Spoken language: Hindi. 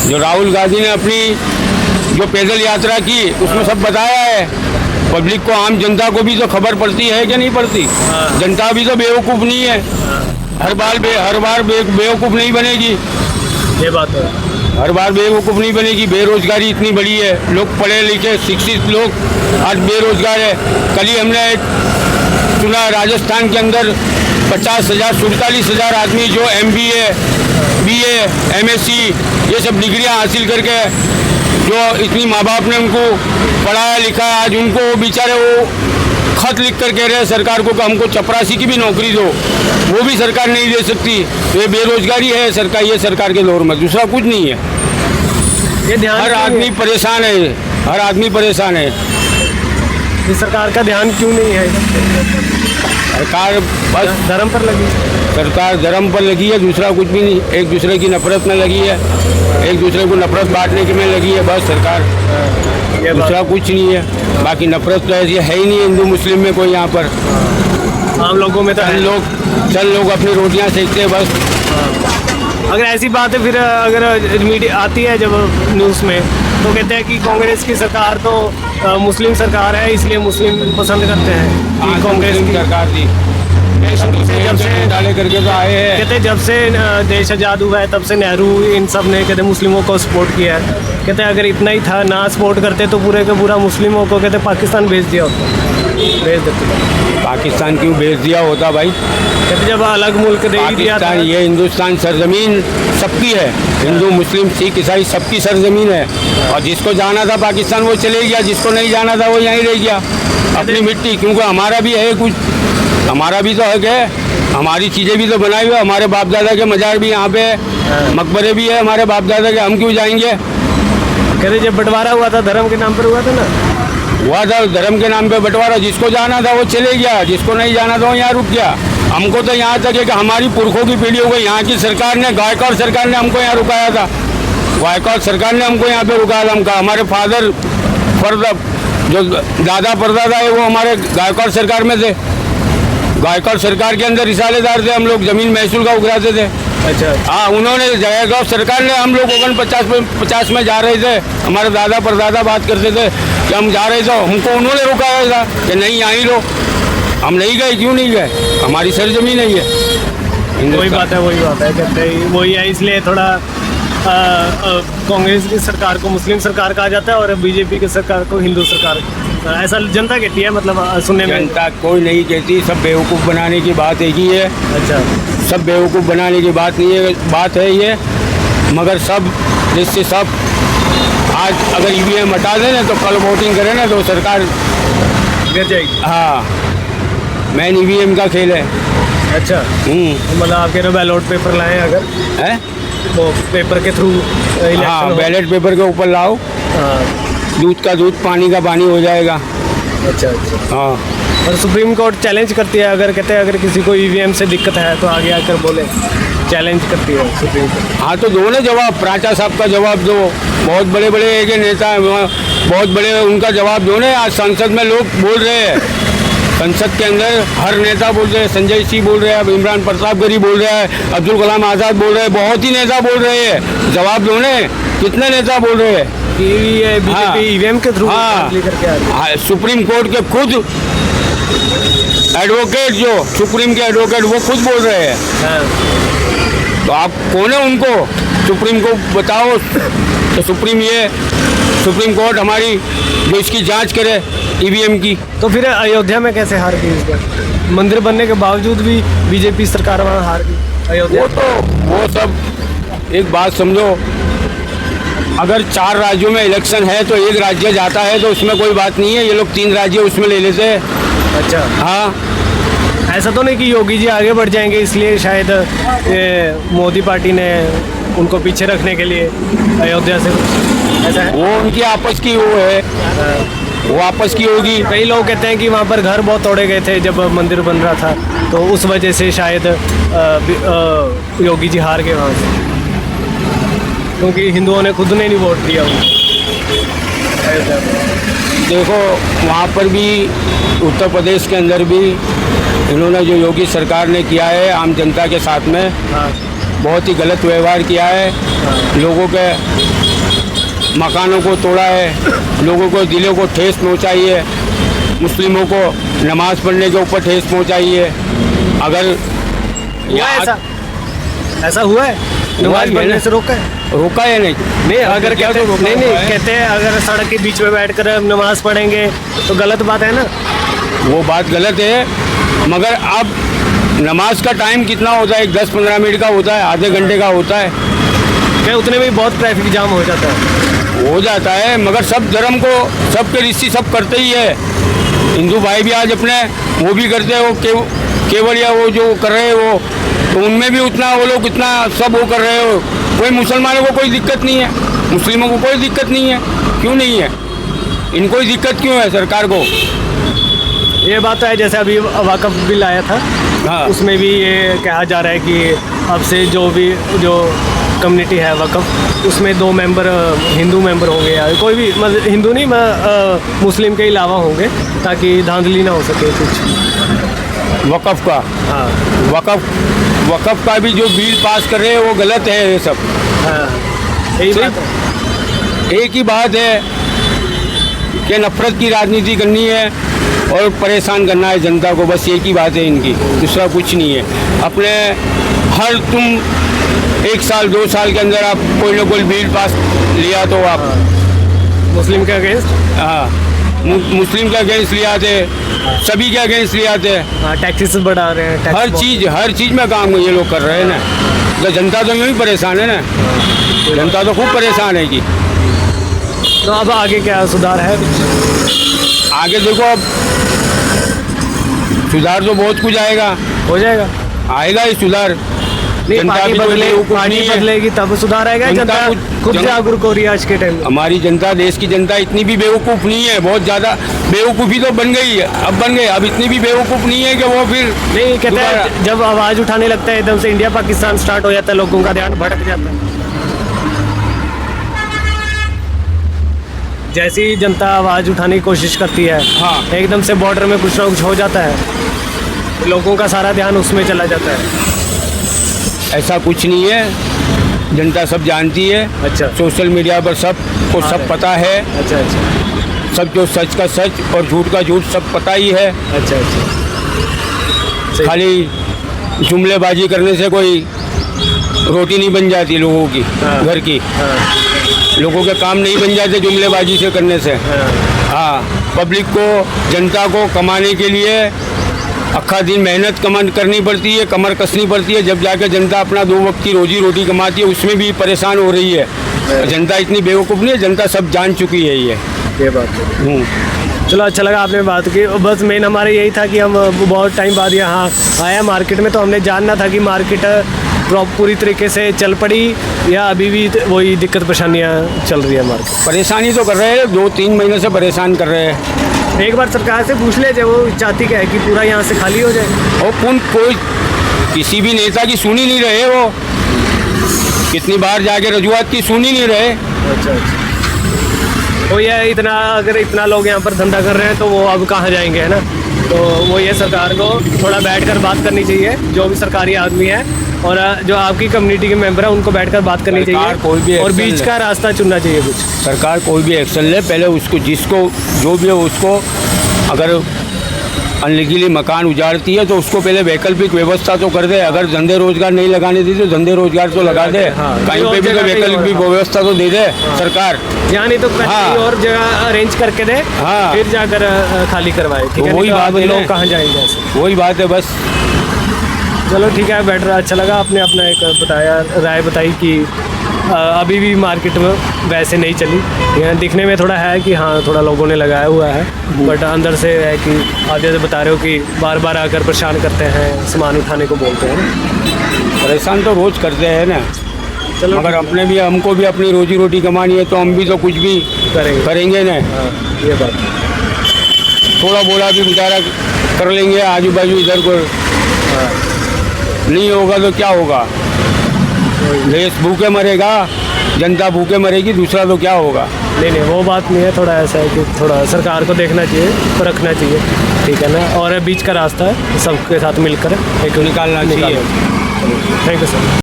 जो राहुल गांधी ने अपनी जो पैदल यात्रा की उसमें सब बताया है। पब्लिक को, आम जनता को भी तो खबर पड़ती है कि नहीं पड़ती। जनता भी तो बेवकूफ़ नहीं है। हर बार बेवकूफ़ नहीं बनेगी। ये बात है। हर बार बेवकूफ़ नहीं बनेगी। बेरोजगारी इतनी बड़ी है, लोग पढ़े लिखे शिक्षित लोग आज बेरोजगार है। कल ही हमने सुना राजस्थान के अंदर 50,000 47,000 आदमी जो MBA BA MSc ये सब डिग्रियां हासिल करके जो इतनी माँ बाप ने उनको पढ़ाया लिखा, आज उनको बेचारे वो खत लिख कर कह रहे हैं सरकार को कि हमको चपरासी की भी नौकरी दो, वो भी सरकार नहीं दे सकती। तो ये बेरोजगारी है सरकार, ये सरकार के दौर में, दूसरा कुछ नहीं है। ये ध्यान हर आदमी परेशान है, हर आदमी परेशान है। ये सरकार का ध्यान क्यों नहीं है? सरकार बस धर्म पर लगी। सरकार धर्म पर लगी है, दूसरा कुछ भी नहीं। एक दूसरे की नफरत में लगी है, एक दूसरे को नफरत बांटने की में लगी है बस सरकार, दूसरा कुछ नहीं है। बाकी नफरत तो ऐसी है ही नहीं हिंदू मुस्लिम में कोई। यहाँ पर आम लोगों में तो चल लोग अपनी रोटियां सेकते हैं बस। अगर ऐसी बात है फिर अगर मीडिया आती है जब न्यूज़ में तो कहते हैं कि कांग्रेस की सरकार तो मुस्लिम सरकार है इसलिए मुस्लिम पसंद करते हैं कि कांग्रेस की सरकार थी। जब से डाले करके तो आए हैं। कहते जब से देश आज़ाद हुआ है तब से नेहरू इन सब ने कहते मुस्लिमों को सपोर्ट किया है। कहते अगर इतना ही था ना सपोर्ट करते तो पूरे का पूरा मुस्लिमों को कहते पाकिस्तान भेज दिया होता, भेज देते। पाकिस्तान क्यों भेज दिया होता भाई? कहते जब अलग मुल्क दे ही दिया था। ये हिंदुस्तान सरजमीन सबकी है, हिंदू मुस्लिम सिख ईसाई सबकी सरजमीन है। और जिसको जाना था पाकिस्तान वो चले गया, जिसको नहीं जाना था वो यहीं रह गया अपनी मिट्टी। क्योंकि हमारा भी है कुछ, हमारा भी तो हक है, हमारी चीज़ें भी तो बनाई हुई है। हमारे बाप दादा के मजार भी यहाँ पे है, मकबरे भी है हमारे बाप दादा के, हम क्यों जाएंगे? कहते जब बंटवारा हुआ था धर्म के नाम पर हुआ था ना, हुआ था धर्म के नाम पे बंटवारा। जिसको जाना था वो चले गया, जिसको नहीं जाना था वो यहाँ रुक गया। हमको तो यहाँ तक है कि हमारी पुरखों की पीढ़ियों को यहाँ की सरकार ने, गायकवाड़ सरकार ने हमको यहाँ रुकाया था। गायकवाड़ सरकार ने हमको यहाँ पे रुकाया था। हमारे फादर जो दादा परदादा है वो हमारे गायकवाड़ सरकार में थे। गायकवाड़ सरकार के अंदर रिसालेदार थे हम लोग, जमीन महसूल का उगराते थे। अच्छा हाँ, उन्होंने गायकवाड़ सरकार ने, हम लोग 49 में जा रहे थे, हमारे दादा परदादा बात करते थे कि हम जा रहे थे, हमको उन्होंने रुकाया था कि नहीं यहाँ ही रहो। हम नहीं गए, क्यों नहीं गए? हमारी सरजमीन है ये। वही बात है कहते वही है। इसलिए थोड़ा कांग्रेस की सरकार को मुस्लिम सरकार कहा जाता है और बीजेपी की सरकार को हिंदू सरकार, ऐसा जनता कहती है। मतलब सुनने में जनता कोई नहीं कहती, सब बेवकूफ़ बनाने की बात एक ही है। अच्छा, सब बेवकूफ़ बनाने की बात नहीं है, बात है ये। मगर सब जिससे सब आज अगर EVM हटा दें ना तो कल वोटिंग करें ना तो सरकार गिर जाएगी। हाँ, मेन EVM का खेल है। अच्छा, मतलब आप कह रहे हो बैलेट पेपर लाएं अगर है वो पेपर के थ्रू हाँ, बैलेट पेपर के ऊपर लाओ, दूध का दूध पानी का पानी हो जाएगा। अच्छा। हाँ, और सुप्रीम कोर्ट चैलेंज करती है, अगर कहते हैं अगर किसी को EVM से दिक्कत है तो आगे आकर बोले, चैलेंज करती है सुप्रीम कोर्ट। हाँ, तो दो ना जवाब, प्राचा साहब का जवाब दो, बहुत बड़े बड़े के नेता हैं, बहुत बड़े, उनका जवाब दो ना। आज संसद में लोग बोल रहे हैं, संसद के अंदर हर नेता बोल रहे हैं, संजय सिंह बोल रहे हैं, अब इमरान प्रतापगढ़ी बोल रहा है, अब्दुल कलाम आज़ाद बोल रहे हैं, बहुत ही नेता बोल रहे हैं। जवाब दो ने, कितने नेता बोल रहे हैं कि ये बीजेपी EVM के थ्रू करके आ रही है। सुप्रीम कोर्ट के खुद एडवोकेट, जो सुप्रीम के एडवोकेट, वो खुद बोल रहे हैं। तो आप कौन है उनको सुप्रीम को बताओ? तो सुप्रीम कोर्ट हमारी जो इसकी जांच करे EVM की। तो फिर अयोध्या में कैसे हार गई इस बार? मंदिर बनने के बावजूद भी बीजेपी सरकार वहाँ हार गई अयोध्या। वो सब एक बात समझो, अगर 4 राज्यों में इलेक्शन है तो एक राज्य जाता है तो उसमें कोई बात नहीं है। ये लोग 3 राज्य उसमें ले लेते हैं। अच्छा, हाँ, ऐसा तो नहीं कि योगी जी आगे बढ़ जाएंगे इसलिए शायद ये मोदी पार्टी ने उनको पीछे रखने के लिए अयोध्या से, ऐसा है? वो उनकी आपस की वो है, वो आपस की होगी। कई लोग कहते हैं कि वहाँ पर घर बहुत तोड़े गए थे जब मंदिर बन रहा था, तो उस वजह से शायद योगी जी हार गए वहाँ से, क्योंकि हिंदुओं ने खुद ने नहीं वोट दिया। देखो, वहाँ पर भी उत्तर प्रदेश के अंदर भी इन्होंने जो योगी सरकार ने किया है आम जनता के साथ में, बहुत ही गलत व्यवहार किया है। लोगों के मकानों को तोड़ा है, लोगों को दिलों को ठेस पहुंचाई है, मुस्लिमों को नमाज पढ़ने के ऊपर ठेस पहुंचाई है। अगर हुआ है ऐसा हुआ है, नमाज पढ़ने से रोका है? रोका है नहीं अगर क्या कहते तो रोका नहीं हुआ है। कहते हैं अगर सड़क के बीच में बैठकर हम नमाज पढ़ेंगे तो गलत बात है ना। वो बात गलत है, मगर अब नमाज का टाइम कितना होता है? 10-15 मिनट का होता है, आधे घंटे का होता है। क्या उतने में बहुत ट्रैफिक जाम हो जाता है? मगर सब धर्म को सबके रिश्ते सब करते ही है। हिंदू भाई भी आज अपने वो भी करते हैं, वो केवल या वो जो कर रहे हैं वो, तो उनमें भी उतना वो लोग इतना सब वो कर रहे हो। कोई मुसलमानों को कोई दिक्कत नहीं है, मुस्लिमों को कोई दिक्कत नहीं है। क्यों नहीं है? इनको ही दिक्कत क्यों है सरकार को? ये बात तो है, जैसे अभी वक़्फ़ बिल आया था, हाँ। उसमें भी ये कहा जा रहा है कि अब से जो कम्युनिटी है वक़्फ़, उसमें 2 मेंबर हिंदू मेंबर होंगे या कोई भी मतलब हिंदू नहीं मुस्लिम के अलावा होंगे, ताकि धांधली ना हो सके कुछ। वक़्फ़ का, हाँ वक़्फ़ का भी जो बिल पास कर रहे हैं वो गलत है। ये सब हाँ, यही बात सिर्फ है। एक ही बात है कि नफरत की राजनीति करनी है और परेशान करना है जनता को, बस एक ही बात है इनकी, दूसरा कुछ नहीं है। अपने हर तुम 1 साल 2 साल के अंदर आप कोई ना कोई बिल पास लिया तो आप मुस्लिम के अगेंस्ट, हाँ मुस्लिम के अगेंस्ट ले आते, सभी के अगेंस्ट ले आते। हाँ, टैक्सेस बढ़ा रहे हैं, हर चीज़ में काम ये लोग कर रहे हैं ना, तो जनता तो यूँ ही परेशान है ना, जनता तो खूब परेशान है कि। तो अब आगे क्या सुधार है? आगे देखो, अब सुधार तो बहुत कुछ आएगा, हो जाएगा, आएगा ही सुधार। नहीं जनता पार्टी भी तो बेवकूफ़ पार्टी नहीं है। बदलेगी तब सुधार आएगा। जनता जनता खुद जागरूक हो रही है आज के टाइम में। हमारी जनता, देश की जनता इतनी भी बेवकूफ़ नहीं है, बहुत ज़्यादा बेवकूफ़ी तो बन गई है, अब इतनी भी बेवकूफ़ नहीं है कि वो फिर नहीं कहते हैं, जब आवाज़ उठाने लगता है एकदम से इंडिया पाकिस्तान स्टार्ट हो जाता है, लोगों का ध्यान भटक जाता है। जैसी जनता आवाज़ उठाने की कोशिश करती है, हाँ। एकदम से बॉर्डर में कुछ ना कुछ हो जाता है, लोगों का सारा ध्यान उसमें चला जाता है। ऐसा कुछ नहीं है, जनता सब जानती है। अच्छा। सोशल मीडिया पर सबको सब पता है, अच्छा अच्छा सब जो सच का सच और झूठ का झूठ सब पता ही है। अच्छा अच्छा सही। खाली जुमलेबाजी करने से कोई रोटी नहीं बन जाती लोगों की, हाँ। घर की, हाँ लोगों के काम नहीं बन जाते जुमलेबाजी से करने से। हाँ हाँ, पब्लिक को, जनता को कमाने के लिए अक्खा दिन मेहनत करनी पड़ती है, कमर कसनी पड़ती है, जब जाके जनता अपना 2 वक्त की रोजी रोटी कमाती है, उसमें भी परेशान हो रही है। जनता इतनी बेवकूफ़ नहीं है, जनता सब जान चुकी है ये बात है। चलो अच्छा लगा आपने बात की। बस मेन हमारे यही था कि हम बहुत टाइम बाद यहाँ आया मार्केट में, तो हमने जानना था कि मार्केट पूरी तरीके से चल पड़ी या अभी भी वही दिक्कत परेशानियाँ चल रही है मार्केट। परेशानी तो कर रहे हैं, 2-3 महीने से परेशान कर रहे हैं। एक बार सरकार से पूछ ले, जब वो चाहती क्या है कि पूरा यहाँ से खाली हो जाए, और कोई किसी भी नेता की सुन ही नहीं रहे, वो कितनी बार जाके रजूआत की, सुन ही नहीं रहे। अच्छा अच्छा तो ये अगर इतना लोग यहाँ पर धंधा कर रहे हैं तो वो अब कहाँ जाएंगे, है ना। तो वो ये सरकार को थोड़ा बैठकर बात करनी चाहिए, जो भी सरकारी आदमी है और जो आपकी कम्युनिटी के मेंबर है उनको बैठकर बात करनी सरकार कोई भी चाहिए और एक्शन बीच ले। का रास्ता चुनना चाहिए कुछ। सरकार कोई भी एक्शन ले, पहले उसको जिसको जो भी है उसको, अगर अनलीगली मकान उजाड़ती है तो उसको पहले वैकल्पिक व्यवस्था तो कर दे। अगर धंधे रोजगार नहीं लगाने दी तो धंधे रोजगार तो लगा दे, हाँ। कहीं पे भी तो वैकल्पिक व्यवस्था तो दे दे सरकार। यहाँ नहीं तो कहीं हाँ। और जगह अरेंज करके दे, हाँ। फिर जाकर खाली करवाए, ठीक तो है। वही नहीं तो बात अब है ना। लोग कहाँ जाएंगे ऐसे। वही बात है बस। चलो ठीक है, बेटर, अच्छा लगा आपने अपना एक बताया, राय बताई कि अभी भी मार्केट में वैसे नहीं चली। यहाँ दिखने में थोड़ा है कि हाँ थोड़ा लोगों ने लगाया हुआ है, बट अंदर से है कि आप जैसे बता रहे हो कि बार बार आकर परेशान करते हैं, सामान उठाने को बोलते हैं। परेशान तो रोज करते हैं ना, चलो मगर अपने भी, हमको भी अपनी रोजी रोटी कमानी है तो हम भी तो कुछ भी करेंगे ना। हाँ ये बात। थोड़ा बोला भी गुजारा कर लेंगे, आजू बाजू इधर को नहीं होगा तो क्या होगा। देश भूखे मरेगा, जनता भूखे मरेगी, दूसरा तो क्या होगा। नहीं वो बात नहीं है, थोड़ा ऐसा है कि थोड़ा सरकार को देखना चाहिए, परखना चाहिए, ठीक है ना। और बीच का रास्ता है, सबके साथ मिलकर एक निकालना चाहिए। Thank you sir.